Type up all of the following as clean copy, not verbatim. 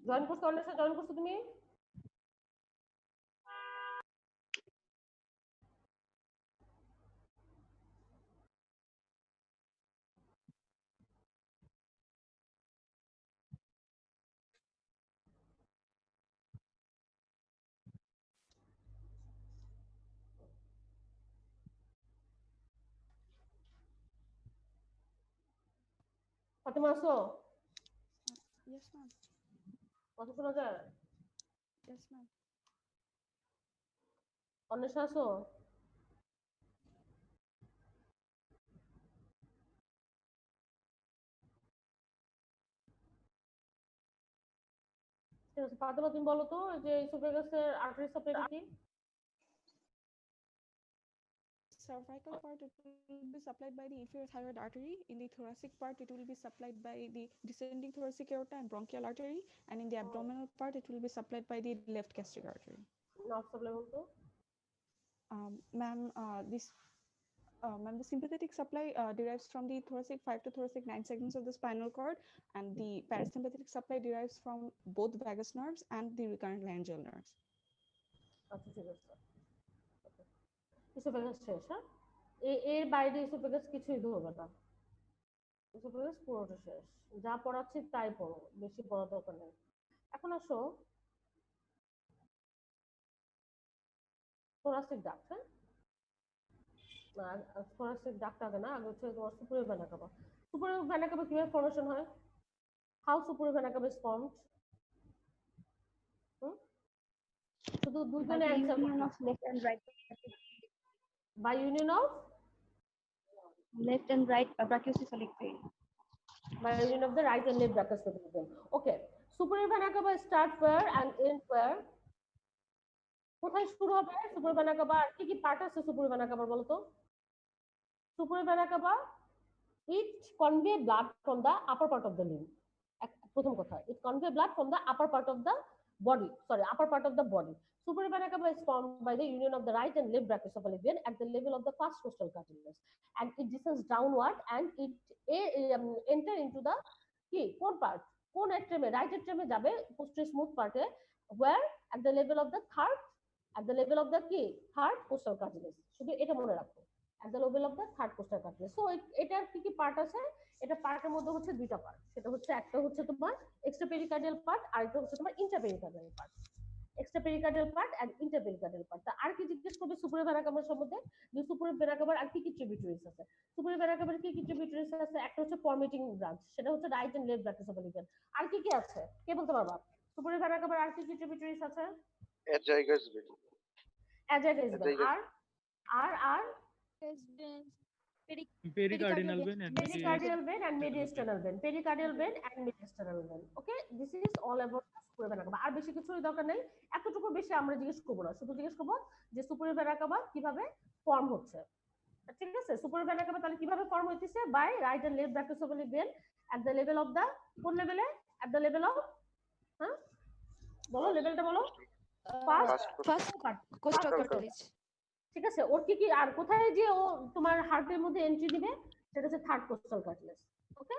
Join করছো Anwesha, join করছো তুমি? ফাতেমা আসো? Yes, ma'am. কথা শোনা যায়? Yes, ma'am. অন্বেষা আসো? ঠিক আছে, ফাতেমা তুমি বলো তো যে ইসোফেগাসের আর্টারি সাপ্লাইটা কি? Cervical part, it will be supplied by the inferior thyroid artery. In the thoracic part, it will be supplied by the descending thoracic aorta and bronchial artery. And in the abdominal part, it will be supplied by the left gastric artery. Nerve supply বলতো? Ma'am, the sympathetic supply derives from the thoracic 5 to thoracic 9 segments of the spinal cord, and the parasympathetic supply derives from both vagus nerves and the recurrent laryngeal nerves. আচ্ছা ঠিক আছে, oesophagus শেষ। হ্যাঁ, এর বাইরে oesophagus কিছুই ধরবে না, ইসোফেগাস পুরোটা শেষ। যা পড়াচ্ছি তাই পড়ো, বেশি পড়ার দরকার নেই। এখন আসো thoracic duct। হ্যাঁ, thoracic duct আগে না, আগে হচ্ছে তোমার superior vena cava। superior vena cava কিভাবে ফর্মেশন হয়? how superior vena cava is formed? শুধু By দুজনে the অ্যান্সার union করবে। of left and right by union of brachiocephalic vein. by union of the right and left brachiocephalic vein. Okay, superior vena cava start where and end where? কোথায় শুরু হবে superior vena cava? আর কি কি part আছে superior vena cava বলো তো? superior vena cava, it convey blood from the upper part of the limb. প্রথম কথা, it convey blood from the upper part of the body, upper part of the body. Superior vena cava is formed by the union of the right and left brachiocephalic vein at the level of the first costal cartilage, and it descends downward and it enter into the কি কোন part, কোন এট্রেমে, right এট্রেমে যাবে posterior smooth পার্টে, where at the level of the third, at the level of the কি third coastal cartilage। শুধু এটা মনে রাখো, at the level of the third coastal cartilage। So এটার কি কি পার্ট আছে? এটা পার্টের মধ্যে হচ্ছে দুইটা পার্ট, সেটা হচ্ছে একটা হচ্ছে তোমার এক্সট্রা পেরিকার্ডিয়াল পার্ট, আর একটা হচ্ছে তোমার intra pericardial part. Extra pericardial part and inter pericardial part. আর কি জিজ্ঞেস করবে সুপারিয়র ভেনা কাভার সম্বন্ধে? যে সুপারিয়র ভেনা কাভার আর কি কি ট্রিবিউটারিজ আছে? সুপারিয়র ভেনা কাভার কি কি ট্রিবিউটারিজ আছে? একটা হচ্ছে ফরমেটিং ব্রাঞ্চ, সেটা হচ্ছে right and left brachiocephalic when. আর কি কি আছে কে বলতে পারবা? সুপারিয়র ভেনা কাভার আর কি কি ট্রিবিউটারিজ আছে? অ্যাজাইগাস ভেন, অ্যাজাইগাস ভেন, আর আর আর pericardial vein and pericardial vein and mediastinal vein, pericardial vein and mediastinal vein। Okay, this is all about superior vena cava। আর বেশি কিছু দরকার নেই, এতটুকু বেশি আমরা জিজ্ঞেস করব না, শুধু জিজ্ঞেস করব যে superior vena cava কিভাবে ফর্ম হচ্ছে। ঠিক আছে, superior vena cava তাহলে কিভাবে ফর্ম হইতেছে? By right and left brachiocephalic vein at the level of the, কোন লেভেলে? at the level of, হ্যাঁ বলো লেভেলটা বলো। First coastal cartilage. ঠিক আছে, ওর কি কি আর কোথায় যে ও তোমার হার্টের মধ্যে এন্ট্রি দিবে? সেটা হচ্ছে থার্ড কোস্টাল কার্টিলেজ। ওকে,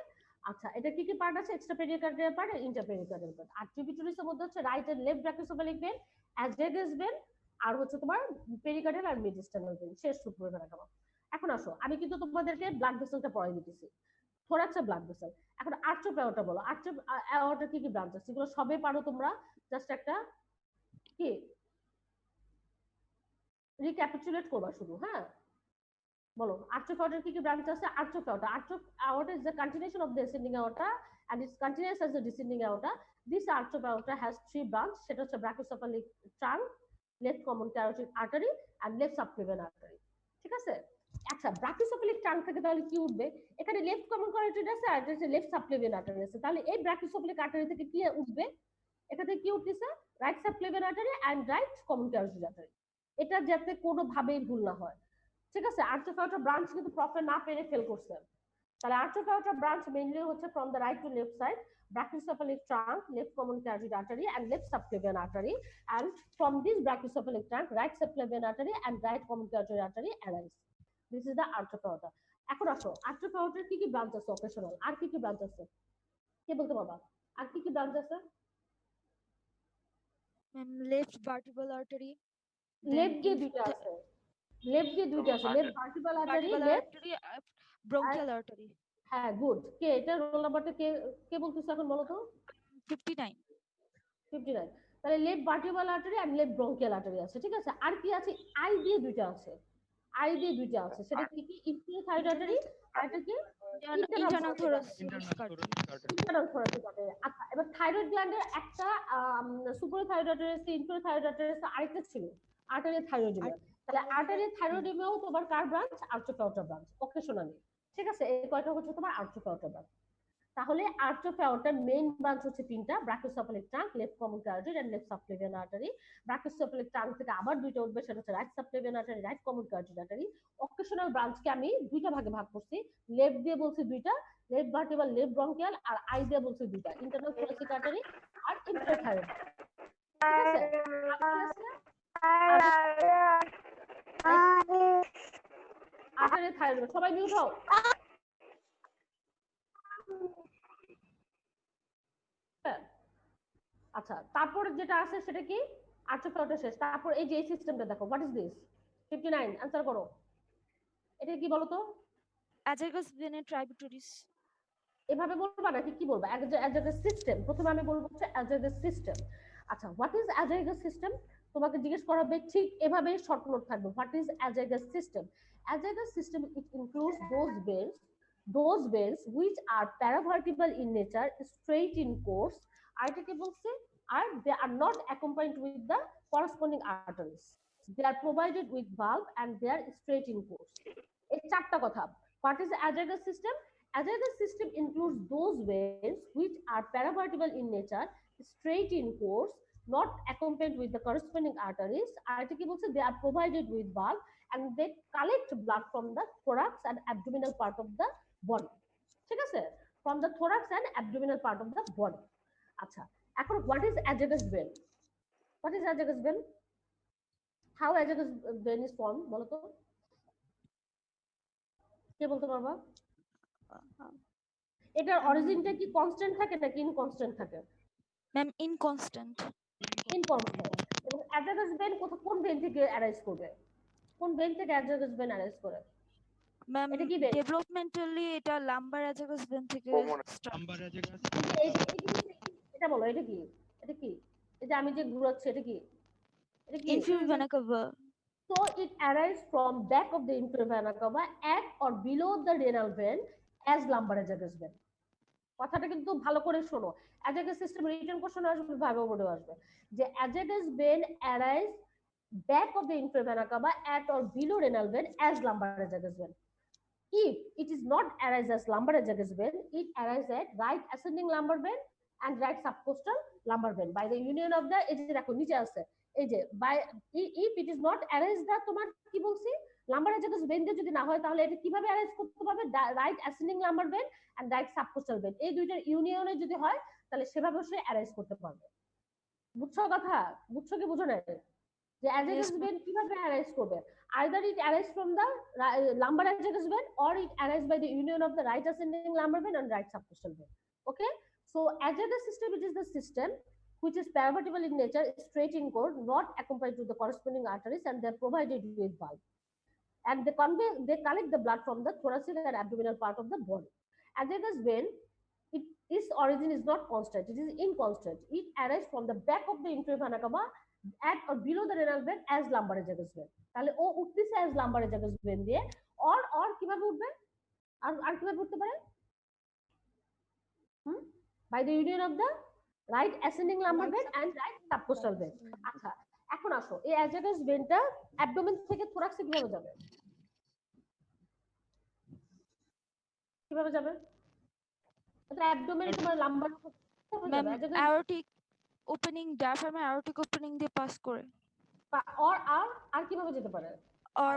আচ্ছা এটা কি কি পার্ট আছে? এক্সট্রা পেরিকার্ডিয়াল পার্ট আর ইন্টার পেরিকার্ডিয়াল পার্ট। আর ট্রিবিউটারিজ এর মধ্যে হচ্ছে right and left brachiocephalic vein, azygos vein, আর হচ্ছে তোমার পেরিকার্ডিয়াল আর মিডিয়াস্টাইনাল ভেন। শেষ সুপারিয়র ভেনা কাভা। এখন আসো, আমি কিন্তু তোমাদেরকে ব্লাড ভেসেলটা পড়াই দিতেছি, থোরাক্স ব্লাড ভেসেল। এখন আর্টারি অ্যাওর্টা বলো, আর্টারি অ্যাওর্টা কি কি ব্রাঞ্চ আছে? এগুলো সবে পারো তোমরা, জাস্ট একটা কি রিক্যাপিচুলেট করবা শুধু। হ্যাঁ বলো, আর্টারি অ্যাওর্টার কি কি ব্রাঞ্চ আছে? Artery aorta is the continuation of the ascending aorta and it's continuous as the descending aorta. This artery aorta has three branch, সেটা হচ্ছে brachiocephalic trunk, left common carotid artery and left subclavian artery। ঠিক আছে, আচ্ছা brachiocephalic trunk থেকে তাহলে কি উঠবে? এখানে লেফট কমন carotid আছে আর এটা হচ্ছে লেফট সাবক্লেভিয়ান আর্টারি আছে, তাহলে এই brachiocephalic artery থেকে কি উঠবে? এখানে কি উঠতেছে? Right subclavian artery and right common carotid artery। এটা যাতে কোনোভাবেই ভুল না হয়। ঠিক আছে, আর্টারি অ্যাওর্টা ব্রাঞ্চ কিন্তু প্রফেসর না পেরে ফেল করছেন। তাহলে আর্টারি অ্যাওর্টা ব্রাঞ্চ মেইনলি হচ্ছে from the right to left side, brachiocephalic trunk, left common carotid artery and left subclavian artery, and from this brachiocephalic trunk, right subclavian artery and right common carotid artery arise. This is the artery aorta। এখন আসো, artery অ্যাওর্টার কি কি branch আছে operational? আর কি কি branch আছে কে বলতে পারবা? আর কি কি ব্রাঞ্চ আছে? Left vertebral artery. লেফট দিয়ে দুইটা আছে, লেফট দিয়ে দুইটা আছে, left vertebral artery, Vertebral left. artery, bronchial artery. হ্যাঁ, গুড। কে এটা রোল নাম্বারটা কে কে বলতেছে এখন বলো তো? 59. 59। তাহলে লেফট ভার্টিব্রাল আর্টারি আর লেফট ব্রঙ্কিয়াল আর্টারি আছে, ঠিক আছে। আর কি আছে? আই দিয়ে দুইটা আছে, আই দিয়ে দুইটা আছে। সেটা কি কি? ইনফিরিয়র থাইরয়েড আর্টারি আর এটা কি? Internal thoracic internal thoracic artery. আচ্ছা, এবার থাইরয়েড গ্ল্যান্ডের একটা সুপার থাইরয়েড আর্টারি আছে, ইনফিরিয়র থাইরয়েড আর্টারি আছে, আরেকটা ছিল আর্টারি থাইরয়েডিয়াম। তাহলে আর্টারি থাইরয়েডিয়ামও তোমার কার ব্রাঞ্চ? আর্চোফেওটা ব্রাঞ্চ, অকেশনালি, ঠিক আছে। এই কয়টা হচ্ছে তোমার আর্চোফেওটা ব্রাঞ্চ। তাহলে আর্চোফেওটার মেইন ব্রাঞ্চ হচ্ছে তিনটা, brachiocephalic trunk, left common carotid and left subclavian artery. Brachiocephalic trunk থেকে আবার দুইটা উঠবে, সেটা হচ্ছে right subclavian artery, right common carotid artery. Occasional ব্রাঞ্চকে আমি দুইটা ভাগে ভাগ করছি, লেফট দিয়ে বলছি দুইটা, লেফট ভার্টিব্রাল, লেফট ব্রঙ্কিয়াল, আর আই দিয়ে বলছি দুইটা, ইন্টারনাল থোরাসিক আর্টারি আর ইনফিরিয়র থাইরয়েড, ঠিক আছে। আর্টারি থাইরয়েড, সবাই মিউট হও। আচ্ছা, তারপরে যেটা আছে সেটা কি? আর্চোফেওটা শেষ। তারপর এই যে এই সিস্টেমটা দেখো, হোয়াট ইজ দিস? 59 আনসার করো। এটা কি বলো তো? Azagus vena tributaries. এভাবে বলবা নাকি কি বলবা? Azygos system. প্রথমে আমি বলবো হচ্ছে অ্যাজাগাস সিস্টেম। আচ্ছা, হোয়াট ইজ অ্যাজাগাস সিস্টেম? তোমাকে জিজ্ঞেস করা হবে, ঠিক এভাবে শর্ট নোট থাকবে, what is azygos system? Azygos system it includes those veins which are paravertebral in nature, straight in course, আরেকটাকে বলছে, আর they are not accompanied with the corresponding arteries, they are provided with valve and they are straight in course। এই চারটা কথা। What is the azagus system? Azagus system includes those veins which are paravertebral in nature, straight in course, not accompanied with the corresponding arteries, আরেকটাকে বলছে they are provided with valve and they collect blood from the thorax and abdominal part of the body, ঠিক আছে, from the thorax and abdominal part of the body। আচ্ছা, এখন what is azagus vein? What is azagus vein? How azagus vein is formed বলো তো, কে বলতে পারবা? এটার অরিজিনটা কি কনস্ট্যান্ট থাকে নাকি ইনকনস্ট্যান্ট থাকে? Ma'am, inconstant. ইনকনস্ট্যান্ট। এবং অ্যাজাগাস ভেন কোন ভেন থেকে অ্যারাইজ করবে? কোন ভেন থেকে অ্যাজাগাস ভেন অ্যারাইজ করে? Ma'am, এটা কি vein? developmentally এটা lumbar azagus vein থেকে start. এটা বলো, এটা কি? এটা কি? এটা আমি যে ঘুরাচ্ছি, এটা কি? এটা কি? Inferior vena cava. So it arises from back of the inferior vena cava at or below the renal vein as lumbar azagus vein। কথাটা কিন্তু ভালো করে শোনো, অ্যাজাগাস সিস্টেম রিটেন কোশ্চেন আসবে, ভাইবা বোর্ডে আসবে, যে azygos vein arise back of the inferior vena cava at or below renal vein as lumbar azagus vein। If it is not arise as lumbar azagus vein, it arises at right ascending lumbar vein and right subcostal lumbar vein by the union of the, এই যে দেখো নিচে আছে, এই যে by if it is not arise the, তোমার কি বলছি, লাম্বার azagus vein দিয়ে যদি না হয় তাহলে এটা কিভাবে অ্যারাইজ করতে পারবে? Right ascending lumbar vein and right subcostal vein, এই দুইটার ইউনিয়নে যদি হয় তাহলে সেভাবে সে অ্যারাইজ করতে পারবে। বুঝছো কথা? বুঝছো কি বুঝো না? যে azagus vein কিভাবে অ্যারাইজ করবে? Either it arises from the lumbar azagus vein or it arises by the union of the right ascending lumbar vein and right subcostal vein। Okay, so azagus system, it is the system which is paravertebral in nature, straight in course, not accompanied with the corresponding arteries, and they are provided with valve, and they collect the blood from the thoracic and abdominal part of the body। Azagus vein, its origin is not constant, it is inconstant, it arises from the back of the inferior vena cava at or below the renal vein as lumbar azagus vein। তাহলে ও উঠতেছে as lumbar azagus vein দিয়ে, or কিভাবে উঠবে? আর কিভাবে উঠতে পারে? by the union of the right ascending lumbar vein and right subcostal vein। আচ্ছা, এখন আসো, এই azagus vein-টা অ্যাবডোমেন থেকে থোরাক্সে কিভাবে যাবে? কিভাবে যাবে? এটা অ্যাবডোমেন তোমার লাম্বার কিভাবে যাবে? Ma'am, aortic opening, diaphragm aortic opening দিয়ে পাস করে। আর কিভাবে যেতে পারে? Or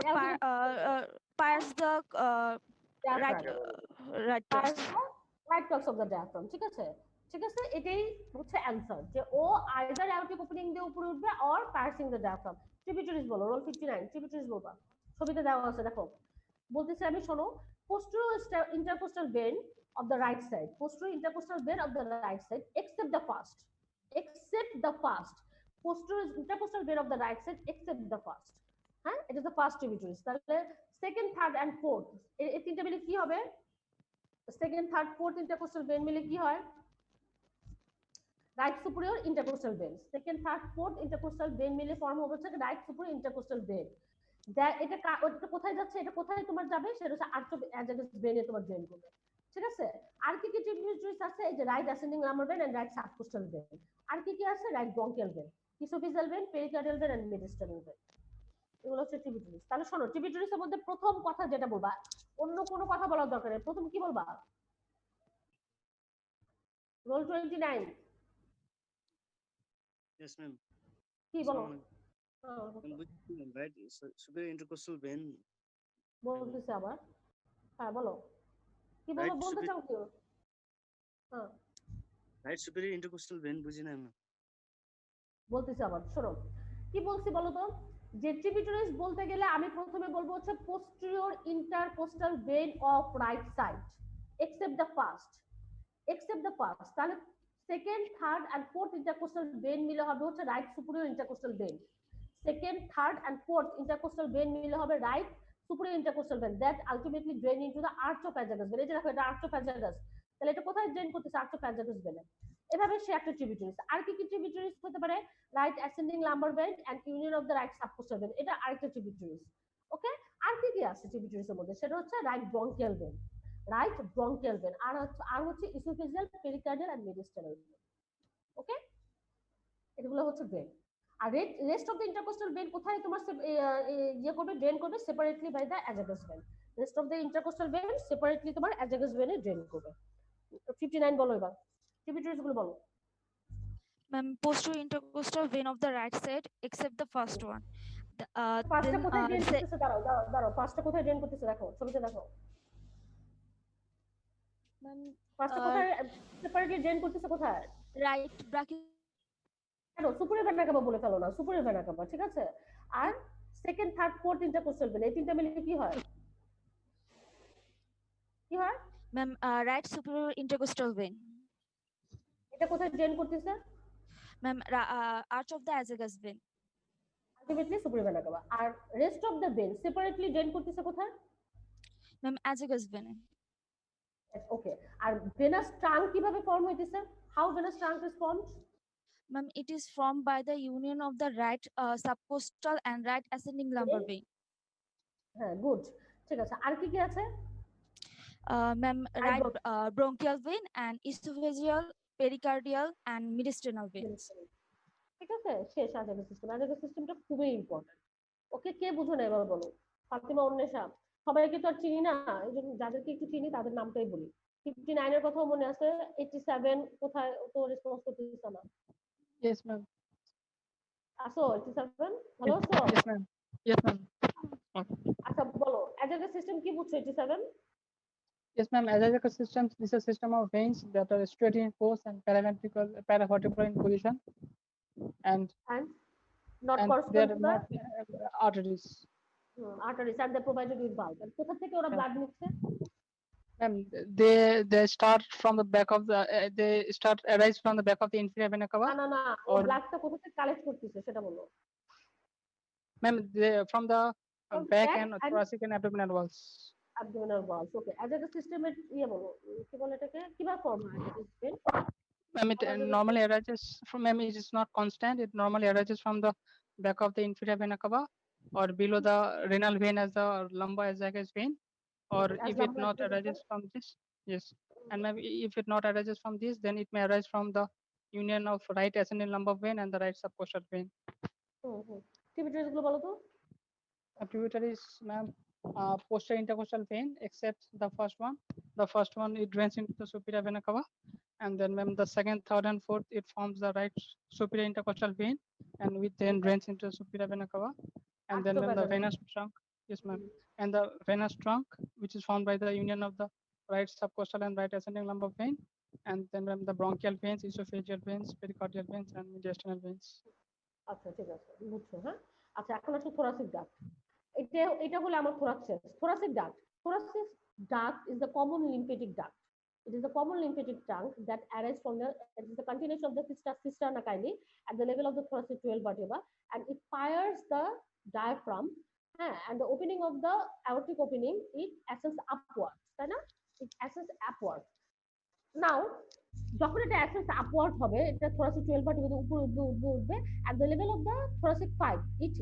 pierce the right pierce of the diaphragm, ঠিক আছে, ঠিক আছে, এটাই হচ্ছে অ্যানসার, যে ও আইদার aortic opening দিয়ে উপরে উঠবে or piercing the diaphragm। Tributaries বলো, রোল 59 ট্রিবিউটারিজ বলবা, ছবিতে দেওয়া আছে দেখো। বলতেছে আমি, শোনো, posterior intercostal vein of the right side, posterior intercostal vein of the right side, except the first posterior intercostal vein of the right side except the first, হ্যাঁ, it is the first tributaries। তাহলে second third and fourth এই তিনটা মিলে কি হবে? Second third fourth intercostal vein মিলে কি হয়? Right superior intercostal vein. Second third fourth intercostal vein মিলে ফর্ম হবে হচ্ছে রাইট সুপিরিয়র ইন্টারকোস্টাল ভেন। এটা কোথায় যাচ্ছে, এটা কোথায় তোমার যাবে, সেটা হচ্ছে আর্চ অফ অ্যাজাগাস ভেনে তোমার জয়েন করবে, ঠিক আছে? আর কি কি ট্রিবিউটারিজ আছে? এই যে right ascending lumbar vein and right subcostal vein. আর কি কি আছে? Right bronchial vein, oesophageal vein, pericardial vein and mediastinal vein. এগুলো হচ্ছে ট্রিবিউটারিজ। তাহলে শোনো, ট্রিবিউটারিজের মধ্যে প্রথম কথা যেটা বলবা, অন্য কোনো কথা বলার দরকার নেই, প্রথম কি বলবা? রোল 29। Yes, ma'am. কি বলো? Right, superior intercostal vein. বলতেছে আবার, হ্যাঁ বলো, কি Right, বলতে চাও কি? হ্যাঁ right superior intercostal vein বুঝি না ma'am. বলতেছি আবার, শোনো কি বলছি বলো তো। যে ট্রিবিউটারিজ বলতে গেলে আমি প্রথমে বলবো হচ্ছে posterior intercostal vein of right side except the first, তাহলে second third and fourth intercostal vein মিলে হবে হচ্ছে right superior intercostal vein. Second third and fourth intercostal vein মিলে হবে right superior intercostal vein that ultimately drain into the arch of azygos vein. এই যে দেখো, এটা আর্চ অফ অ্যাজাগাস, তাহলে এটা কোথায় ড্রেন করতেছে? আর্চ অফ অ্যাজাগাস ভেনে। এভাবে সে একটা ট্রিবিউটারিজ। আর কি কি ট্রিবিউটারিজ হতে পারে? Right ascending lumbar vein and union of the right subcostal vein, এটা আরেকটা ট্রিবিউটারিজ। ওকে, আর কি কি আছে ট্রিবিউটারিজের মধ্যে? সেটা হচ্ছে রাইট ব্রঙ্কিয়াল ভেন, আর হচ্ছে oesophageal, pericardial and mediastinal vein. Okay, এগুলো হচ্ছে ভেন। আর rest of the intercostal vein কোথায় তোমার ইয়ে করবে, ড্রেন করবে? Separately by the azygos vein. Rest of the intercostal vein separately তোমার অ্যাজাগাস ভেনে ড্রেন করবে। 59 বলো এবার, ট্রিবিউটারিজ গুলো বলো। Ma'am, posterior intercostal vein of the right side except the first one. পাঁচটা Then কোথায় ড্রেন করতেছে? দাঁড়াও, পাঁচটা কোথায় ড্রেন করতেছে দেখো, ছবিতে দেখো। Ma'am, পাঁচটা কোথায় সেপারেটলি ড্রেন করতেছে? কোথায়? right brachial কেন সুপিরিয়র ভেনা কাবা বলে ফেলো না, সুপিরিয়র ভেনা কাবা, ঠিক আছে? আর second third fourth intercostal vein, এই তিনটা মিলে কি হয়? কি হয়? ma'am, right superior intercostal vein. এটা কোথায় ড্রেন করতেছে? Ma'am, arch of the azygous vein. Ultimately superior vena cava. আর rest of the vein separately drain করতেছে কোথায়? Ma'am, azygous vein. ওকে, আর ভেনাস ট্রাঙ্ক কিভাবে ফর্ম হইতেছে? How venous trunk is formed? Ma'am, it is formed by the union of the right subcostal and right ascending lumbar vein. হ্যাঁ, good, ঠিক আছে। আর কি কি আছে? Ma'am, right bronchial vein and esophageal, pericardial and mediastinal veins. ঠিক আছে, শেষ। আজাগা সিস্টেমটা খুবই ইম্পর্টেন্ট। ওকে, কে বুঝো না এবার বলো? ফাতিমা, অন্বেষা, সবাইকে তো আর চিনি না, এই জন্য যাদেরকে একটু চিনি তাদের নামটাই বলি। 59 এর কথাও মনে আছে। 87 কোথায়? তো রেসপন্স করতেছ না। Yes, ma'am. আসো 87, ভালো আছো? Yes, ma'am. Yes, ma'am. আচ্ছা বলো, আজাগা সিস্টেম কি বুঝছো 87? Yes, ma'am. Azygous system is a system of veins that are straight in course and paravertebral in position, and And not they correspond are to the not arteries. arteries and they provided with bulb. আর কোথা থেকে ওরা blood নিচ্ছে? And they start from the back of the they start arise from the back of the inferior vena cava. না, ও Or- ব্লাডটা কোথা থেকে collect করতেছে সেটা বলো। Ma'am, they from the From back back and and- thoracic and abdominal walls. abdominal walls. Okay, আজাগা সিস্টেমের ইয়ে বলো, কি বলে এটাকে, কিভাবে ফর্ম হয় আজাগা system? Ma'am, it normally arises from, ma'am, it is not constant. It normally arises from the back of the inferior vena cava or below the renal vein as the lumbar-azygous vein, or As if it not lumbar-azygous arises from this, yes, and maybe if it not arises from this, then it may arise from the union of right ascending lumbar vein and the right subcostal vein. Tributaries গুলো বলো তো। Tributaries, ma'am, posterior intercostal vein, except the first one. The first one, it drains into the superior vena cava, and then ma'am, the second, third, and fourth, it forms the right superior intercostal vein, and which then drains into the superior vena cava, and then ma'am, the venous trunk, yes, ma'am, and the venous trunk, which is formed by the union of the right subcostal and right ascending lumbar vein, and then ma'am, the bronchial veins, esophageal veins, pericardial veins, and mediastinal veins. আচ্ছা ঠিক আছে, বুঝছো, হ্যাঁ। আচ্ছা, এখন আসো thoracic duct. এটা হলো আমার thorax. Thoracic duct is the common lymphatic duct. It is a common lymphatic trunk that arises from it is the continuation of the cisterna chyli at the level of the thoracic 12 vertebra, and it fires the diaphragm, and the opening of the aortic opening, it ascends upwards, তাই না? It ascends upward. Now, যখন এটা ascends upward হবে, এটা thoracic 12 vertebra উপরে উঠবে at the level of the thoracic 5, it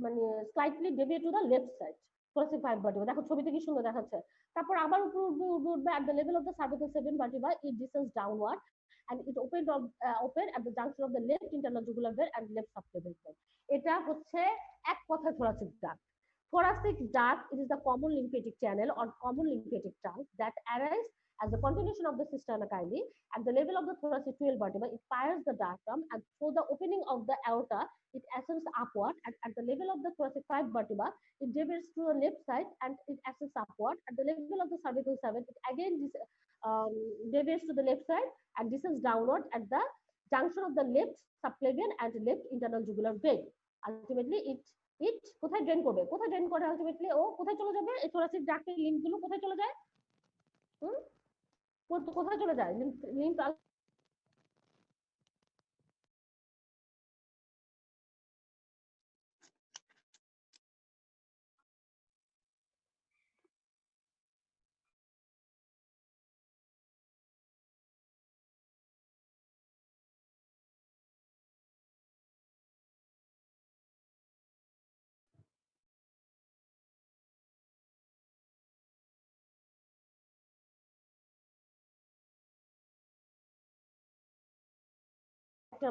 মানে slightly deviate to the left side. thoracic 5 vertebra, দেখো ছবিতে কি সুন্দর দেখাচ্ছে। তারপর আবার উপরে উঠবে at the level of the cervical 7 vertebra, it descends downward and it open at the junction of the left internal jugular vein and left subclavian vein. এটা হচ্ছে এক কথায় thoracic duct. Thoracic duct, it is the common lymphatic channel or common lymphatic trunk that arises as the continuation of the cisterna chyli at the level of the thoracic 12 vertebra. It fires the diaphragm, and through the opening of the aorta, it ascends upward, and at the level of the thoracic 5 vertebra, it deviates to the left side and it ascends upward. At the level of the cervical 7, it again deviates to the left side and descends downward at the junction of the left subclavian and left internal jugular vein. Ultimately, it কোথায় drain করবে, কোথায় drain করে ultimately ও কোথায় চলে যাবে, এই thoracic duct এর lymph গুলো কোথায় চলে যায়, কোথায় চলে যায় লিম্ফ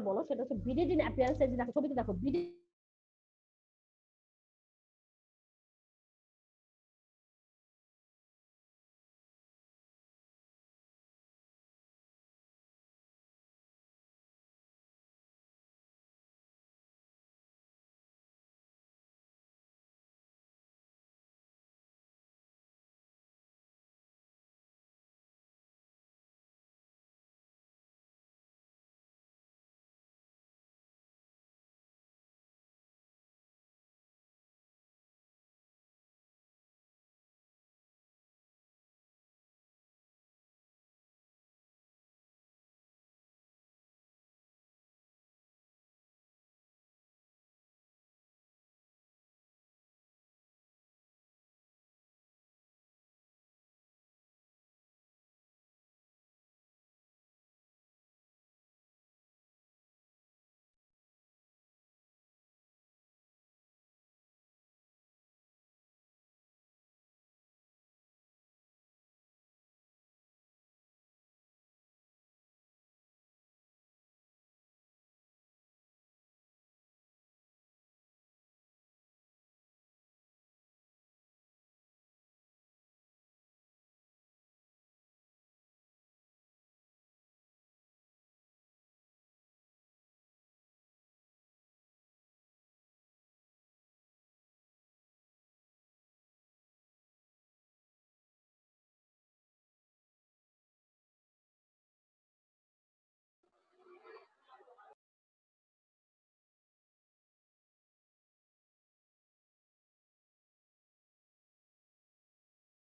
বলো, সেটা হচ্ছে বিডিড ইন অ্যাপিয়ারেন্স। এই যে দেখো ছবিতে দেখো বিডিড